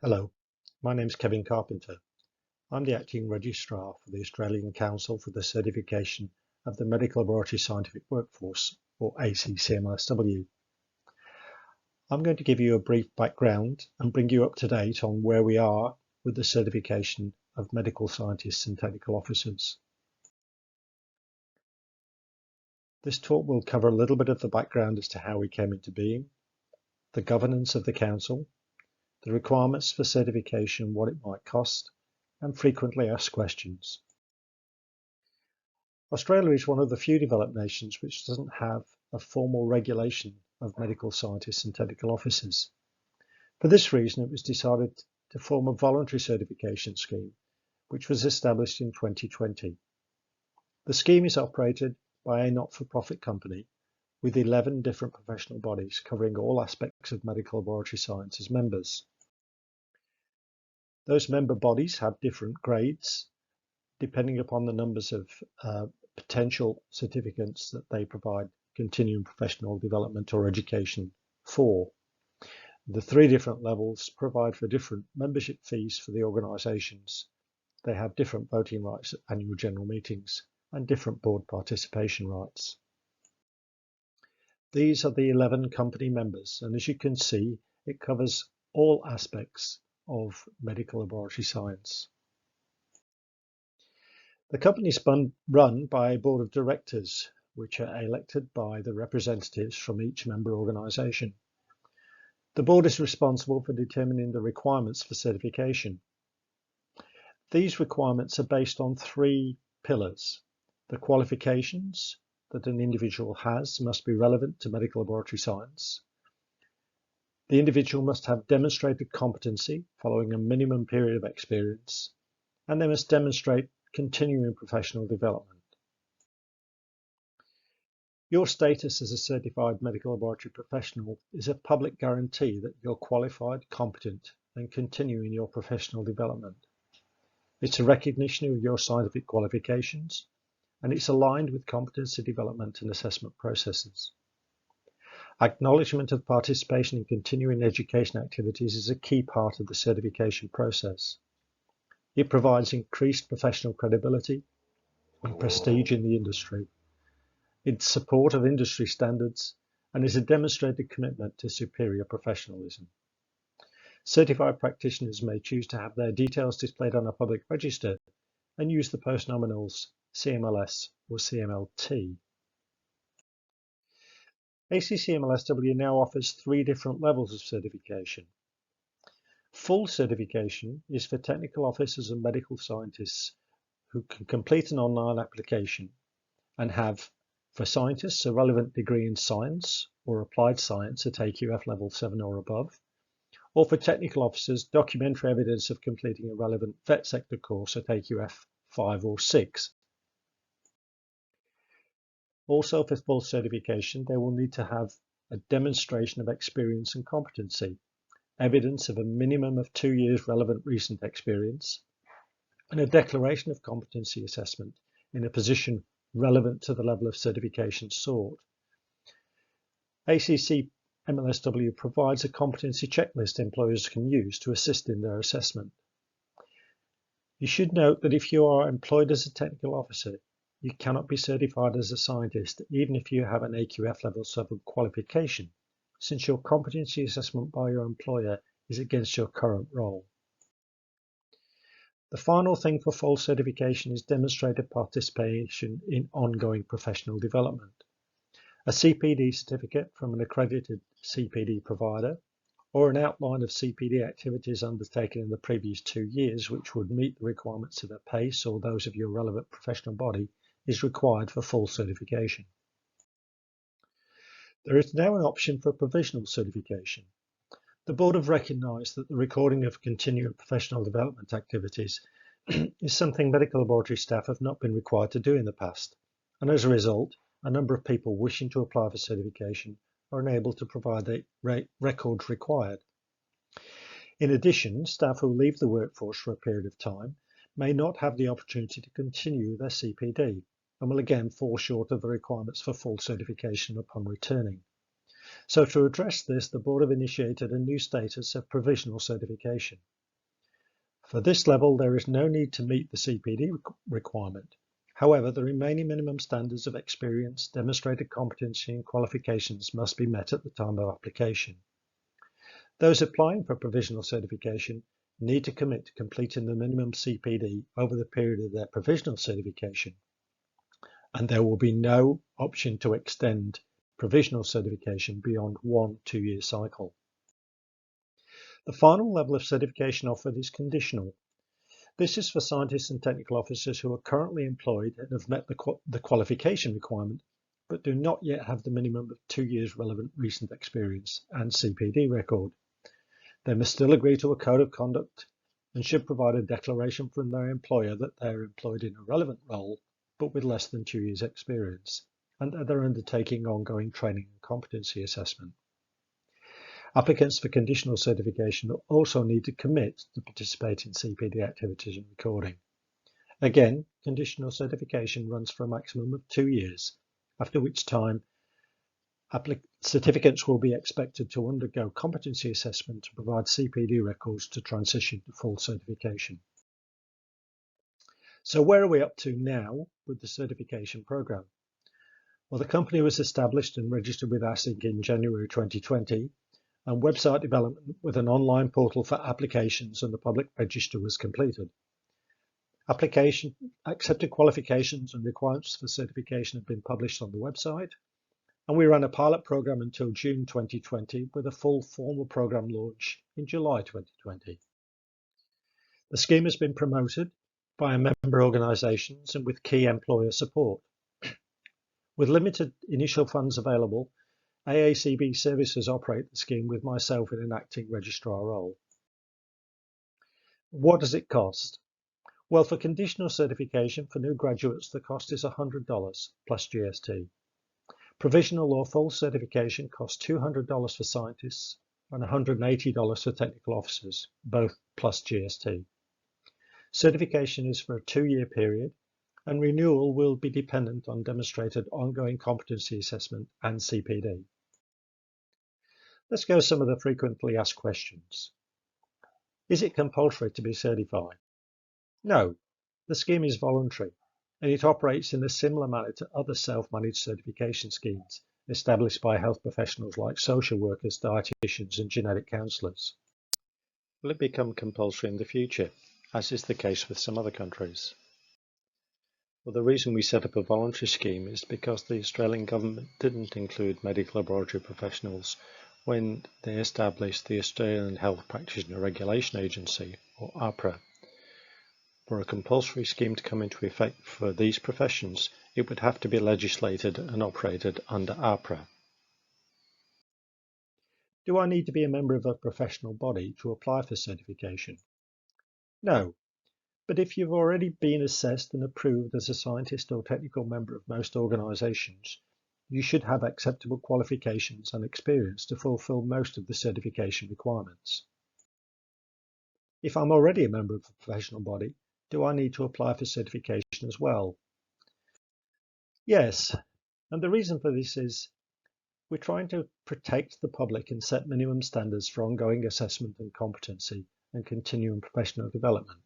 Hello, my name is Kevin Carpenter. I'm the Acting Registrar for the Australian Council for the Certification of the Medical Laboratory Scientific Workforce, or ACCMLSW. I'm going to give you a brief background and bring you up to date on where we are with the certification of medical scientists and technical officers. This talk will cover a little bit of the background as to how we came into being, the governance of the Council, the requirements for certification, what it might cost, and frequently asked questions. Australia is one of the few developed nations which doesn't have a formal regulation of medical scientists and technical officers. For this reason, it was decided to form a voluntary certification scheme, which was established in 2020. The scheme is operated by a not-for-profit company with 11 different professional bodies covering all aspects of medical laboratory science as members. Those member bodies have different grades depending upon the numbers of potential certificates that they provide continuing professional development or education for. The three different levels provide for different membership fees for the organisations. They have different voting rights at annual general meetings and different board participation rights. These are the 11 company members, and as you can see, it covers all aspects of medical laboratory science. The company is run by a board of directors, which are elected by the representatives from each member organisation. The board is responsible for determining the requirements for certification. These requirements are based on three pillars. The qualifications that an individual has must be relevant to medical laboratory science. The individual must have demonstrated competency following a minimum period of experience, and they must demonstrate continuing professional development. Your status as a certified medical laboratory professional is a public guarantee that you're qualified, competent, and continuing your professional development. It's a recognition of your scientific qualifications, and it's aligned with competency development and assessment processes. Acknowledgement of participation in continuing education activities is a key part of the certification process. It provides increased professional credibility and prestige in the industry. It's support of industry standards and is a demonstrated commitment to superior professionalism. Certified practitioners may choose to have their details displayed on a public register and use the post nominals CMLS or CMLT. ACCMLSW now offers three different levels of certification. Full certification is for technical officers and medical scientists who can complete an online application and have, for scientists, a relevant degree in science or applied science at AQF level 7 or above, or for technical officers, documentary evidence of completing a relevant vet sector course at AQF 5 or 6. Also, for full certification, they will need to have a demonstration of experience and competency, evidence of a minimum of 2 years relevant recent experience, and a declaration of competency assessment in a position relevant to the level of certification sought. ACCMLSW provides a competency checklist employers can use to assist in their assessment. You should note that if you are employed as a technical officer, you cannot be certified as a scientist even if you have an AQF level 7 qualification, since your competency assessment by your employer is against your current role. The final thing for full certification is demonstrated participation in ongoing professional development. A CPD certificate from an accredited CPD provider, or an outline of CPD activities undertaken in the previous 2 years which would meet the requirements of a PACE or those of your relevant professional body, is required for full certification. There is now an option for provisional certification. The board have recognised that the recording of continuing professional development activities is something medical laboratory staff have not been required to do in the past, and as a result, a number of people wishing to apply for certification are unable to provide the records required. In addition, staff who leave the workforce for a period of time may not have the opportunity to continue their CPD and will again fall short of the requirements for full certification upon returning. So to address this, the board have initiated a new status of provisional certification. For this level, there is no need to meet the CPD requirement. However, the remaining minimum standards of experience, demonstrated competency and qualifications must be met at the time of application. Those applying for provisional certification need to commit to completing the minimum CPD over the period of their provisional certification, and there will be no option to extend provisional certification beyond 1 2-year cycle. The final level of certification offered is conditional. This is for scientists and technical officers who are currently employed and have met the qualification requirement, but do not yet have the minimum of 2 years relevant recent experience and CPD record. They must still agree to a code of conduct and should provide a declaration from their employer that they are employed in a relevant role, but with less than 2 years experience, and that they're undertaking ongoing training and competency assessment. Applicants for conditional certification also need to commit to participate in CPD activities and recording. Again, conditional certification runs for a maximum of 2 years, after which time certificates will be expected to undergo competency assessment to provide CPD records to transition to full certification. So where are we up to now with the certification program? Well, the company was established and registered with ASIC in January 2020, and website development with an online portal for applications and the public register was completed. Accepted qualifications and requirements for certification have been published on the website, and we ran a pilot program until June 2020 with a full formal program launch in July 2020. The scheme has been promoted by member organisations and with key employer support. With limited initial funds available, AACB Services operate the scheme with myself in an acting registrar role. What does it cost? Well, for conditional certification for new graduates, the cost is $100 plus GST. Provisional or full certification costs $200 for scientists and $180 for technical officers, both plus GST. Certification is for a 2-year period, and renewal will be dependent on demonstrated ongoing competency assessment and CPD. Let's go some of the frequently asked questions. Is it compulsory to be certified? No, the scheme is voluntary, and it operates in a similar manner to other self-managed certification schemes established by health professionals like social workers, dietitians, and genetic counsellors. Will it become compulsory in the future, as is the case with some other countries? Well, the reason we set up a voluntary scheme is because the Australian government didn't include medical laboratory professionals when they established the Australian Health Practitioner Regulation Agency, or AHPRA. For a compulsory scheme to come into effect for these professions, it would have to be legislated and operated under AHPRA. Do I need to be a member of a professional body to apply for certification? No, but if you've already been assessed and approved as a scientist or technical member of most organisations, you should have acceptable qualifications and experience to fulfil most of the certification requirements. If I'm already a member of a professional body, do I need to apply for certification as well? Yes, and the reason for this is we're trying to protect the public and set minimum standards for ongoing assessment and competency and continuing professional development.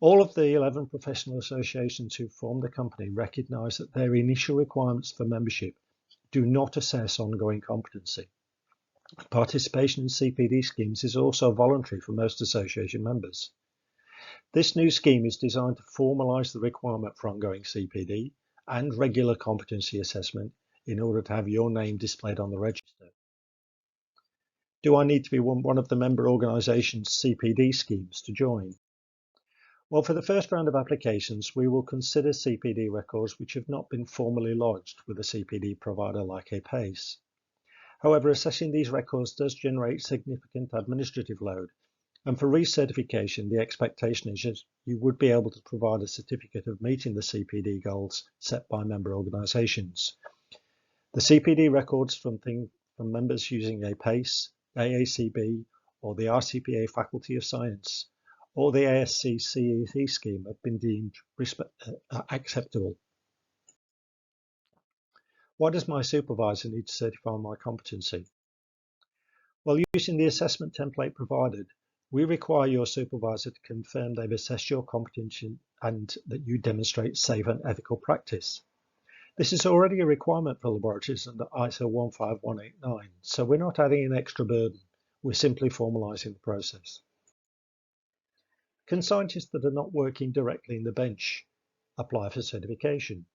All of the 11 professional associations who form the company recognise that their initial requirements for membership do not assess ongoing competency. Participation in CPD schemes is also voluntary for most association members. This new scheme is designed to formalise the requirement for ongoing CPD and regular competency assessment in order to have your name displayed on the register. Do I need to be one of the member organisation's CPD schemes to join? Well, for the first round of applications, we will consider CPD records which have not been formally lodged with a CPD provider like APACE. However, assessing these records does generate significant administrative load, and for recertification, the expectation is that you would be able to provide a certificate of meeting the CPD goals set by member organisations. The CPD records from members using APACE, AACB, or the RCPA Faculty of Science, or the ASC CET scheme have been deemed acceptable. Why does my supervisor need to certify my competency? Well, using the assessment template provided, we require your supervisor to confirm they've assessed your competency and that you demonstrate safe and ethical practice. This is already a requirement for laboratories under ISO 15189, so we're not adding an extra burden, we're simply formalising the process. Can scientists that are not working directly in the bench apply for certification?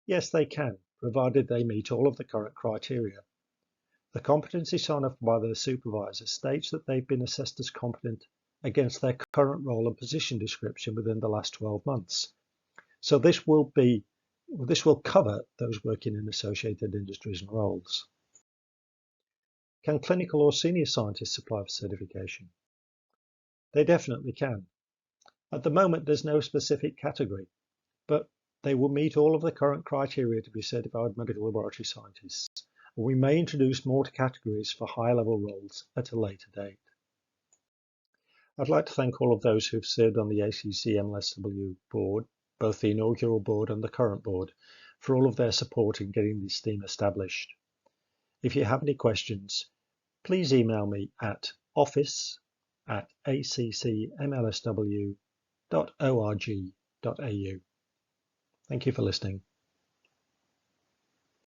Yes, they can, provided they meet all of the current criteria. The competency sign-off by their supervisor states that they've been assessed as competent against their current role and position description within the last 12 months. So this will cover those working in associated industries and roles. Can clinical or senior scientists apply for certification? They definitely can. At the moment, there's no specific category, but they will meet all of the current criteria to be certified medical laboratory scientists. We may introduce more categories for higher level roles at a later date. I'd like to thank all of those who've served on the ACC MLSW board, both the inaugural board and the current board, for all of their support in getting this team established. If you have any questions, please email me at office@accmlsw.org.au. Thank you for listening.